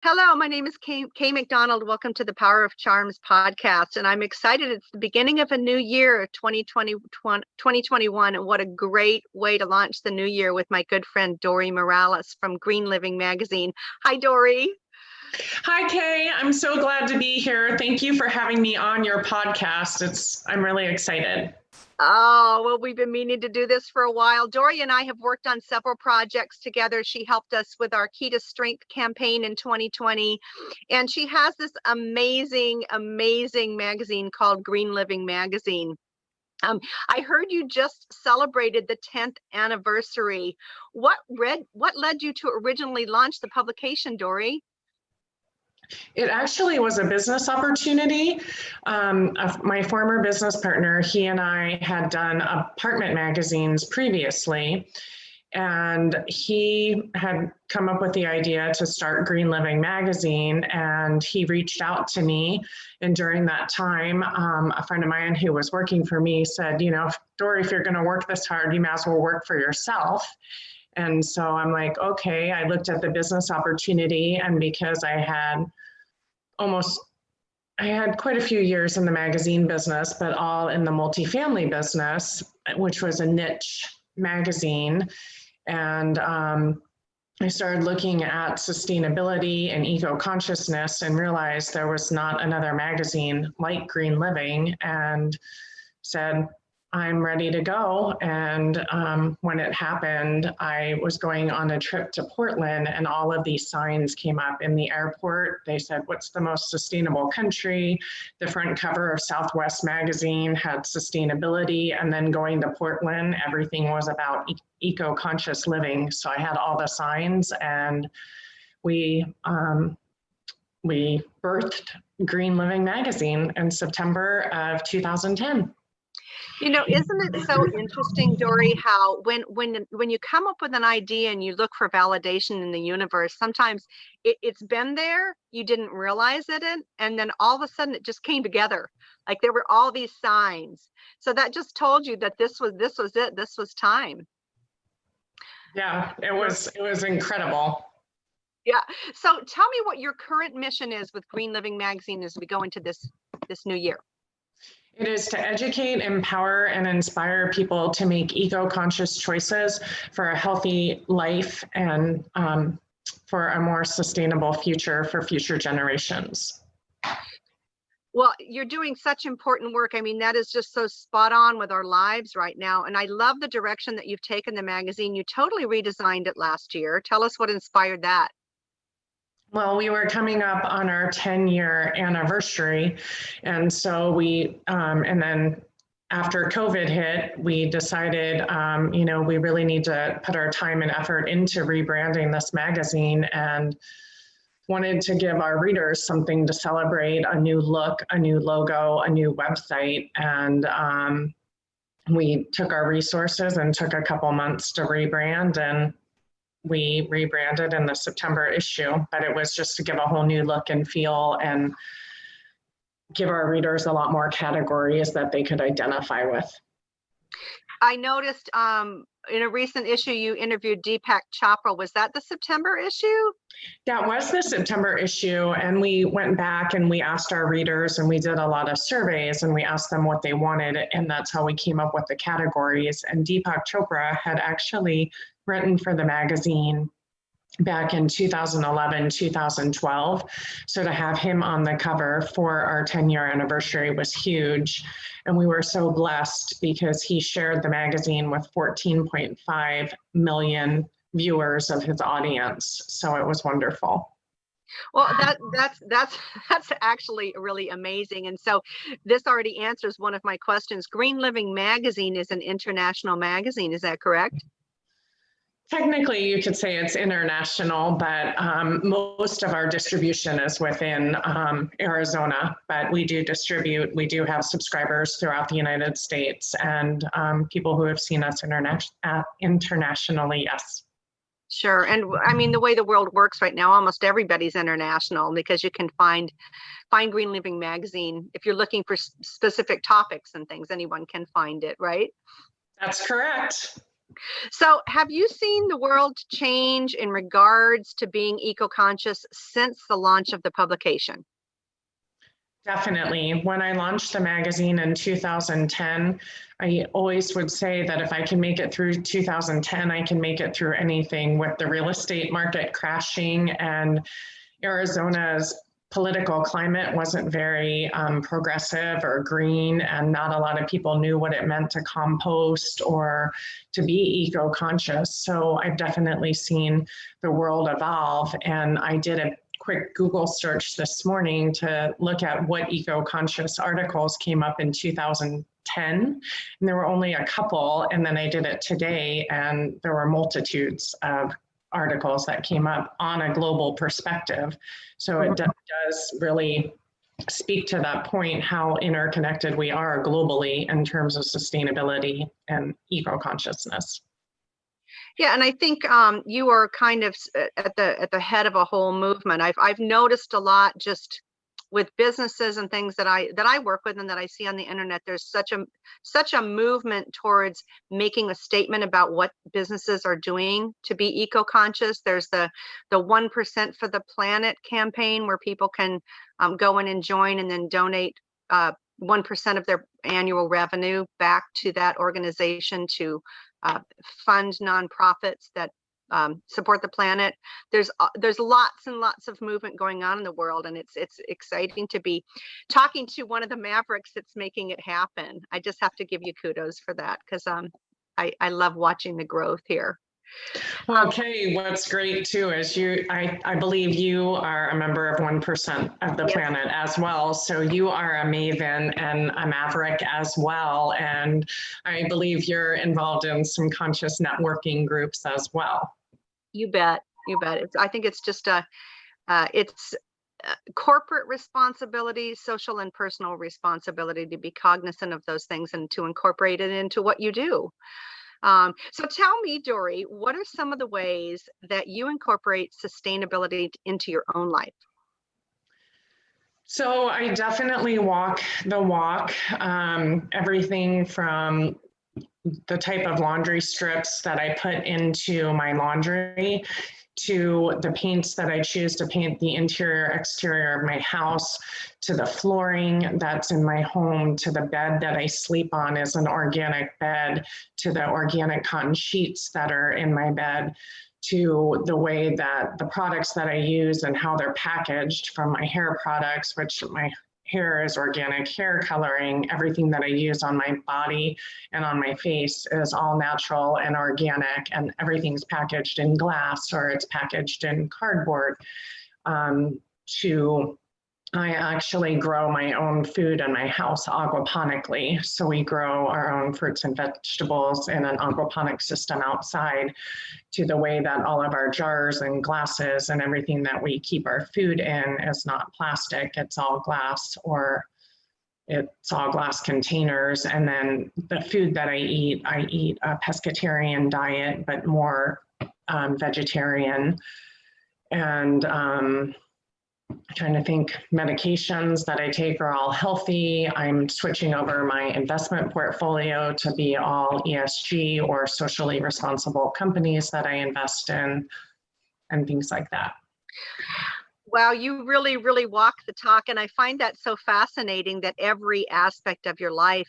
Hello, my name is Kay McDonald. Welcome to the Power of Charms podcast. And I'm excited. It's the beginning of a new year, 2021. And what a great way to launch the new year with my good friend, Dorie Morales from Green Living Magazine. Hi, Dorie. Hi, Kay. I'm so glad to be here. Thank you for having me on your podcast. I'm really excited. Oh, well, we've been meaning to do this for a while. Dorie and I have worked on several projects together. She helped us with our Key to Strength campaign in 2020. And she has this amazing magazine called Green Living Magazine. I heard you just celebrated the 10th anniversary. What led you to originally launch the publication, Dorie? It actually was a business opportunity. My former business partner, he and I had done apartment magazines previously, and he had come up with the idea to start Green Living Magazine, and he reached out to me. And during that time, a friend of mine who was working for me said, Dorie, if you're going to work this hard, you might as well work for yourself. And so I'm like, okay. I looked at the business opportunity, and because I had quite a few years in the magazine business, but all in the multifamily business, which was a niche magazine. And I started looking at sustainability and eco-consciousness and realized there was not another magazine like Green Living, and said, I'm ready to go. And when it happened, I was going on a trip to Portland, and all of these signs came up in the airport. They said, what's the most sustainable country? The front cover of Southwest magazine had sustainability. And then going to Portland, everything was about eco-conscious living. So I had all the signs, and we birthed Green Living Magazine in September of 2010. Isn't it so interesting, Dorie, how when you come up with an idea and you look for validation in the universe, sometimes it's been there, you didn't realize it, and then all of a sudden it just came together. Like there were all these signs. So that just told you that this was it. This was time. Yeah, it was incredible. Yeah. So tell me what your current mission is with Green Living Magazine as we go into this new year. It is to educate, empower, and inspire people to make eco-conscious choices for a healthy life and for a more sustainable future for future generations. Well, you're doing such important work. I mean, that is just so spot on with our lives right now. And I love the direction that you've taken the magazine. You totally redesigned it last year. Tell us what inspired that. Well, we were coming up on our 10-year anniversary. And so and then after COVID hit, we decided, we really need to put our time and effort into rebranding this magazine, and wanted to give our readers something to celebrate, a new look, a new logo, a new website. And we took our resources and took a couple months to rebrand, and we rebranded in the September issue, but it was just to give a whole new look and feel and give our readers a lot more categories that they could identify with. I noticed in a recent issue, you interviewed Deepak Chopra. Was that the September issue? That was the September issue. And we went back and we asked our readers, and we did a lot of surveys, and we asked them what they wanted. And that's how we came up with the categories. And Deepak Chopra had actually written for the magazine back in 2011, 2012. So to have him on the cover for our 10-year anniversary was huge. And we were so blessed because he shared the magazine with 14.5 million viewers of his audience. So it was wonderful. Well, that's actually really amazing. And so this already answers one of my questions. Green Living Magazine is an international magazine. Is that correct? Technically, you could say it's international, but most of our distribution is within Arizona, but we do have subscribers throughout the United States, and people who have seen us internationally, yes. Sure. And I mean, the way the world works right now, almost everybody's international, because you can find Green Living Magazine. If you're looking for specific topics and things, anyone can find it, right? That's correct. So have you seen the world change in regards to being eco-conscious since the launch of the publication? Definitely. When I launched the magazine in 2010, I always would say that if I can make it through 2010, I can make it through anything. With the real estate market crashing and Arizona's political climate wasn't very progressive or green, and not a lot of people knew what it meant to compost or to be eco-conscious. So I've definitely seen the world evolve, and I did a quick Google search this morning to look at what eco-conscious articles came up in 2010, and there were only a couple, and then I did it today, and there were multitudes of articles that came up on a global perspective. So it does really speak to that point, how interconnected we are globally in terms of sustainability and eco-consciousness. Yeah, and I think you are kind of at the head of a whole movement. I've noticed a lot just with businesses and things that I work with and that I see on the internet. There's such a movement towards making a statement about what businesses are doing to be eco-conscious. There's the 1% for the Planet campaign, where people can go in and join and then donate 1% of their annual revenue back to that organization to fund nonprofits that support the planet. There's lots and lots of movement going on in the world, and it's exciting to be talking to one of the mavericks that's making it happen. I just have to give you kudos for that, because I love watching the growth here. Okay, what's great too is I believe you are a member of 1% of the planet as well. So you are a maven and a maverick as well. And I believe you're involved in some conscious networking groups as well. You bet. You bet. I think it's just it's corporate responsibility, social and personal responsibility to be cognizant of those things and to incorporate it into what you do. So tell me, Dorie, what are some of the ways that you incorporate sustainability into your own life? So I definitely walk the walk. Everything from the type of laundry strips that I put into my laundry, to the paints that I choose to paint the interior, exterior of my house, to the flooring that's in my home, to the bed that I sleep on is an organic bed, to the organic cotton sheets that are in my bed, to the way that the products that I use and how they're packaged, from my hair products, which my hair is organic hair coloring. Everything that I use on my body and on my face is all natural and organic, and everything's packaged in glass or it's packaged in cardboard. I actually grow my own food in my house aquaponically. So we grow our own fruits and vegetables in an aquaponic system outside, to the way that all of our jars and glasses and everything that we keep our food in is not plastic, it's all glass, or it's all glass containers. And then the food that I eat a pescatarian diet, but more vegetarian. And trying to think, medications that I take are all healthy. I'm switching over my investment portfolio to be all ESG or socially responsible companies that I invest in, and things like that. Wow, you really, really walk the talk. And I find that so fascinating that every aspect of your life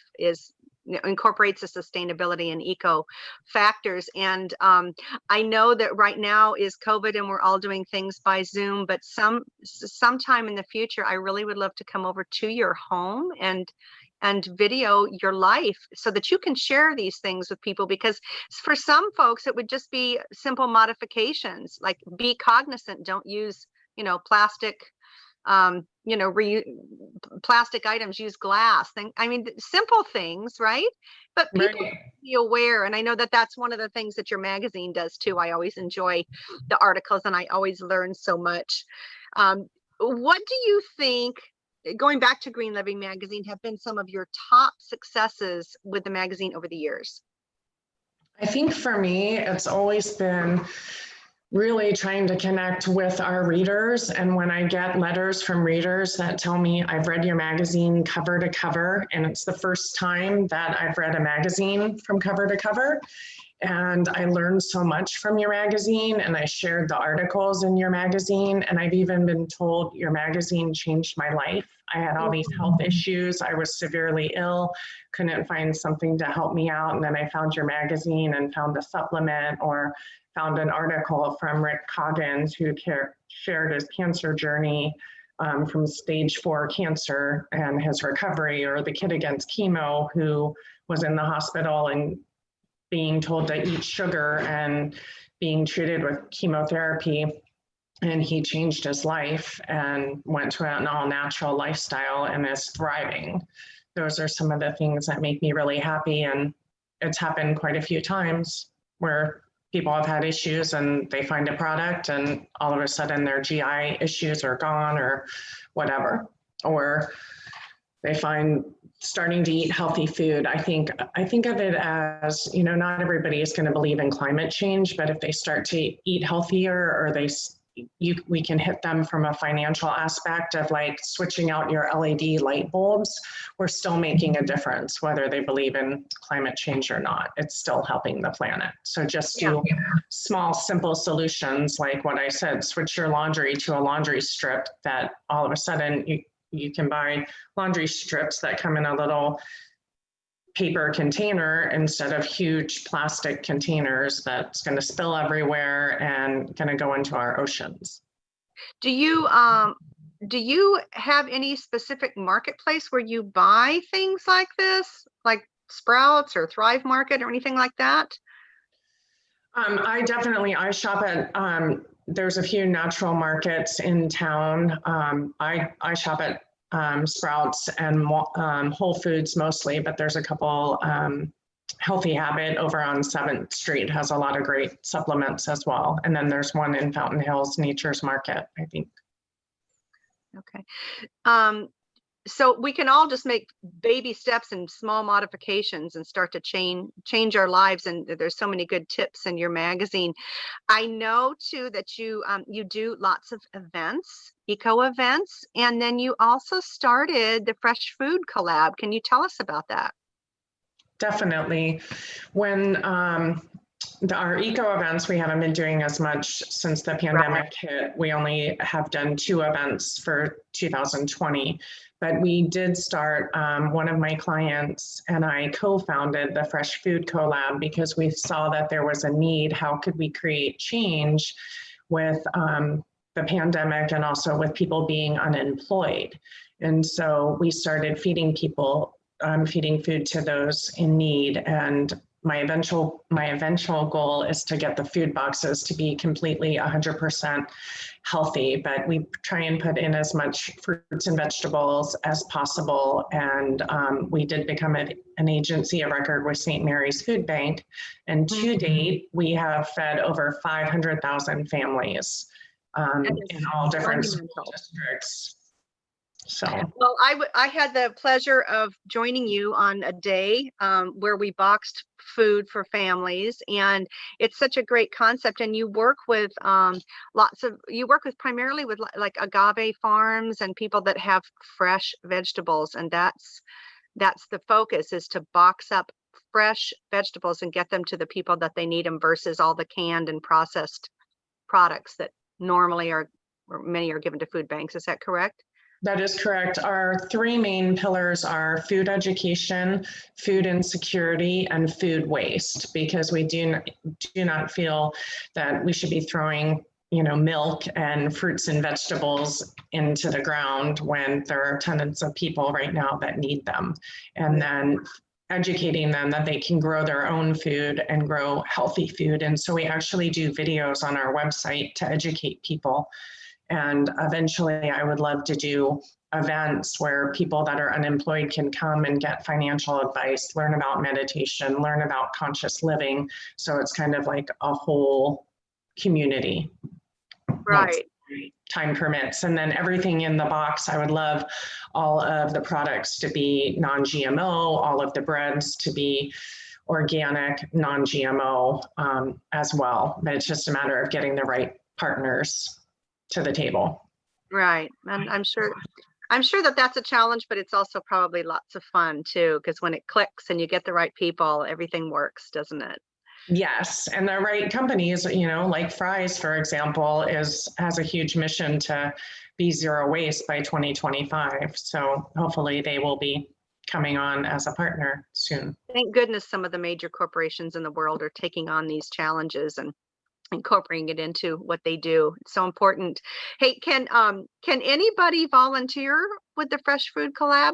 incorporates the sustainability and eco factors. And I know that right now is COVID and we're all doing things by Zoom, but sometime in the future, I really would love to come over to your home and video your life so that you can share these things with people, because for some folks, it would just be simple modifications, like be cognizant, don't use, plastic, plastic items, use glass. I mean, simple things, right? But people be aware. And I know that that's one of the things that your magazine does too. I always enjoy the articles and I always learn so much. What do you think, going back to Green Living Magazine, have been some of your top successes with the magazine over the years? I think for me, it's always been really trying to connect with our readers. And when I get letters from readers that tell me, I've read your magazine cover to cover, and it's the first time that I've read a magazine from cover to cover, And I learned so much from your magazine, and I shared the articles in your magazine. And I've even been told your magazine changed my life. I had all these health issues. I was severely ill, couldn't find something to help me out. And then I found your magazine and found a supplement, or found an article from Rick Coggins, who shared his cancer journey from stage 4 cancer and his recovery, or the kid against chemo who was in the hospital and being told to eat sugar and being treated with chemotherapy. And he changed his life and went to an all natural lifestyle and is thriving. Those are some of the things that make me really happy. And it's happened quite a few times where people have had issues and they find a product and all of a sudden their GI issues are gone or whatever. Or they find starting to eat healthy food. I think of it as, not everybody is going to believe in climate change, but if they start to eat healthier, or we can hit them from a financial aspect of like switching out your LED light bulbs. We're still making a difference, whether they believe in climate change or not. It's still helping the planet. So just do small, simple solutions like what I said, switch your laundry to a laundry strip, that all of a sudden you can buy laundry strips that come in a little paper container instead of huge plastic containers that's going to spill everywhere and going to go into our oceans. Do you have any specific marketplace where you buy things like this, like Sprouts or Thrive Market or anything like that? I shop at, there's a few natural markets in town. I shop at Sprouts and Whole Foods mostly, but there's a couple, Healthy Habit over on 7th Street has a lot of great supplements as well. And then there's one in Fountain Hills, Nature's Market, I think. Okay. So we can all just make baby steps and small modifications and start to change our lives. And there's so many good tips in your magazine. I know too that you do lots of events, eco events, and then you also started the Fresh Food Collab. Can you tell us about that? Definitely. When our eco events, we haven't been doing as much since the pandemic hit. We only have done 2 events for 2020. But we did start, one of my clients and I co-founded the Fresh Food Collab because we saw that there was a need. How could we create change with the pandemic and also with people being unemployed? And so we started feeding people, feeding food to those in need. And my eventual goal is to get the food boxes to be completely 100% healthy, but we try and put in as much fruits and vegetables as possible. And we did become an agency of record with St. Mary's Food Bank. And to date, we have fed over 500,000 families in all different school districts. So, well, I had the pleasure of joining you on a day where we boxed food for families, and it's such a great concept. And you work with primarily with like agave farms and people that have fresh vegetables, and that's the focus, is to box up fresh vegetables and get them to the people that they need them, versus all the canned and processed products that normally or many are given to food banks. Is that correct? That is correct. Our 3 main pillars are food education, food insecurity, and food waste, because we do not feel that we should be throwing, milk and fruits and vegetables into the ground when there are tons of people right now that need them. And then educating them that they can grow their own food and grow healthy food. And so we actually do videos on our website to educate people. And eventually I would love to do events where people that are unemployed can come and get financial advice, learn about meditation, learn about conscious living. So it's kind of like a whole community. Right. Time permits. And then everything in the box, I would love all of the products to be non-GMO, all of the breads to be organic, non-GMO as well. But it's just a matter of getting the right partners to the table. Right. And I'm sure that that's a challenge, but it's also probably lots of fun too, because when it clicks and you get the right people, everything works, doesn't it? Yes, and the right companies, like Fry's, for example, has a huge mission to be zero waste by 2025. So hopefully they will be coming on as a partner soon. Thank goodness some of the major corporations in the world are taking on these challenges and incorporating it into what they do. It's so important. Hey, can anybody volunteer with the Fresh Food Collab?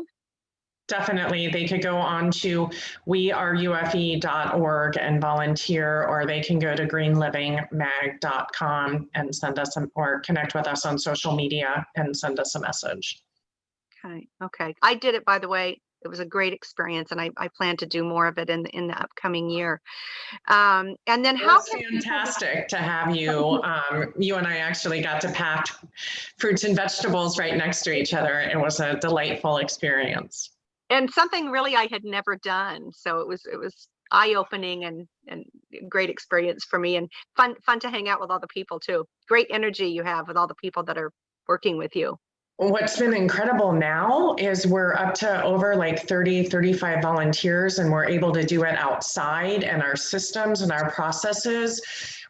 Definitely, they could go on to weareufe.org and volunteer, or they can go to greenlivingmag.com and send us or connect with us on social media and send us a message. Okay. I did it, by the way. It was a great experience, and I plan to do more of it in the upcoming year. And then how It's fantastic to have you. You and I actually got to pack fruits and vegetables right next to each other. It was a delightful experience. And something really I had never done. So it was eye-opening and great experience for me, and fun to hang out with all the people too. Great energy you have with all the people that are working with you. What's been incredible now is we're up to over like 30, 35 volunteers, and we're able to do it outside, and our systems and our processes.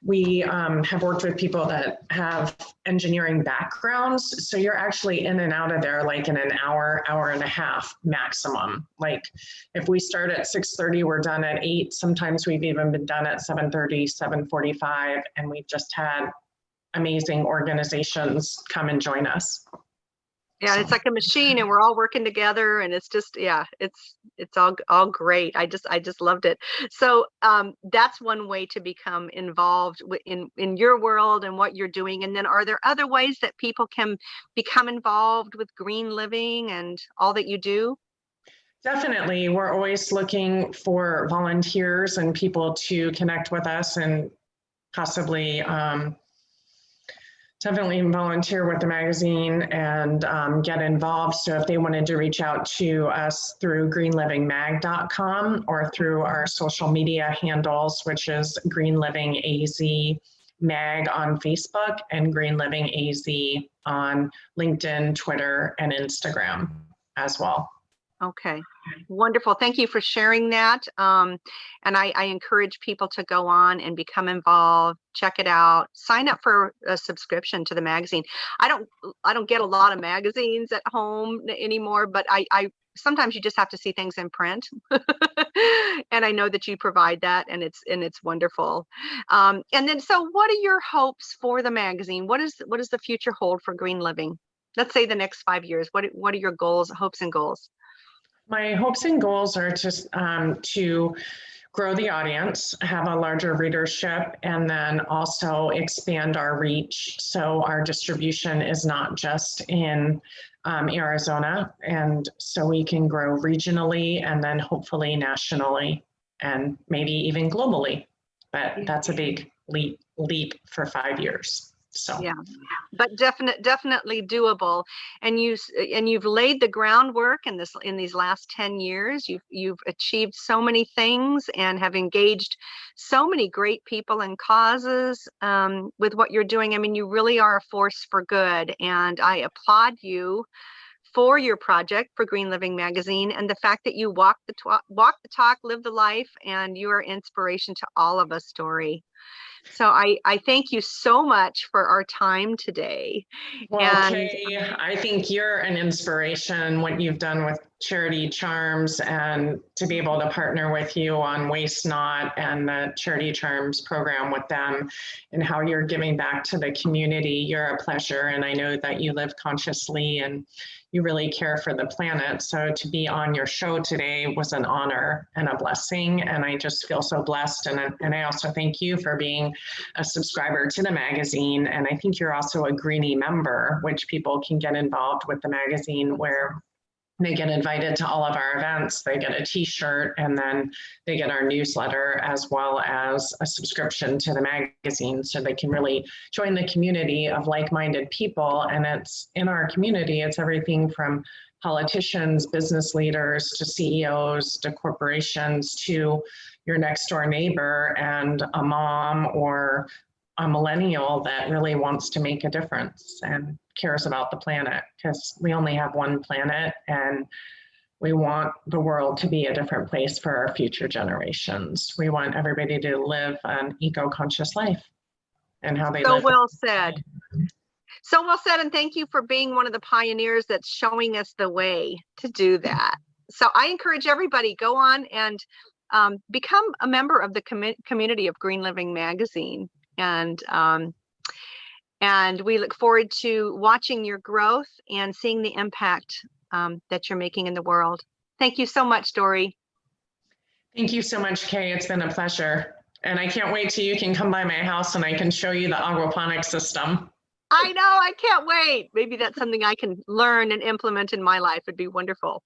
We have worked with people that have engineering backgrounds. So you're actually in and out of there like in an hour, hour and a half maximum. Like if we start at 6:30, we're done at 8. Sometimes we've even been done at 7:30, 7:45, and we've just had amazing organizations come and join us. Yeah, it's like a machine, and we're all working together, and it's just, yeah, it's all great. I just loved it. So that's one way to become involved in your world and what you're doing. And then are there other ways that people can become involved with green living and all that you do? Definitely. We're always looking for volunteers and people to connect with us and possibly definitely volunteer with the magazine and get involved. So if they wanted to reach out to us through greenlivingmag.com or through our social media handles, which is Green Living AZ Mag on Facebook and Green Living AZ on LinkedIn, Twitter, and Instagram as well. Okay, wonderful. Thank you for sharing that. And I encourage people to go on and become involved, check it out, sign up for a subscription to the magazine. I don't get a lot of magazines at home anymore, but I sometimes you just have to see things in print. And I know that you provide that, and it's wonderful. And then, so what are your hopes for the magazine? What does the future hold for Green Living? Let's say the next 5 years. What are your goals, hopes and goals? My hopes and goals are to grow the audience, have a larger readership, and then also expand our reach. So our distribution is not just in Arizona, and so we can grow regionally and then hopefully nationally and maybe even globally. But that's a big leap for 5 years. So yeah, but definitely doable. And you've laid the groundwork in these last 10 years. You've achieved so many things and have engaged so many great people and causes with what you're doing. I mean, you really are a force for good, and I applaud you for your project for Green Living Magazine and the fact that you walk the talk, live the life, and you are inspiration to all of us, Dorie. So I thank you so much for our time today. Well, and Kay, I think you're an inspiration, what you've done with Charity Charms, and to be able to partner with you on Waste Not and the Charity Charms program with them, and how you're giving back to the community. You're a pleasure, and I know that you live consciously and you really care for the planet. So to be on your show today was an honor and a blessing, and I just feel so blessed. And I also thank you for being a subscriber to the magazine. And I think you're also a Greenie member, which people can get involved with the magazine, where they get invited to all of our events, they get a t-shirt, and then they get our newsletter as well as a subscription to the magazine, so they can really join the community of like-minded people. And it's in our community, it's everything from politicians, business leaders, to CEOs, to corporations, to your next door neighbor and a mom or a millennial that really wants to make a difference and cares about the planet, because we only have one planet, and We want the world to be a different place for our future generations. We want everybody to live an eco-conscious life and how they So live. well said. So well said, and thank you for being one of the pioneers that's showing us the way to do that. So I encourage everybody, go on and become a member of the community of Green Living Magazine. And we look forward to watching your growth and seeing the impact that you're making in the world. Thank you so much, Dorie. Thank you so much, Kay. It's been a pleasure. And I can't wait till you can come by my house and I can show you the aquaponics system. I know, I can't wait. Maybe that's something I can learn and implement in my life. It'd be wonderful.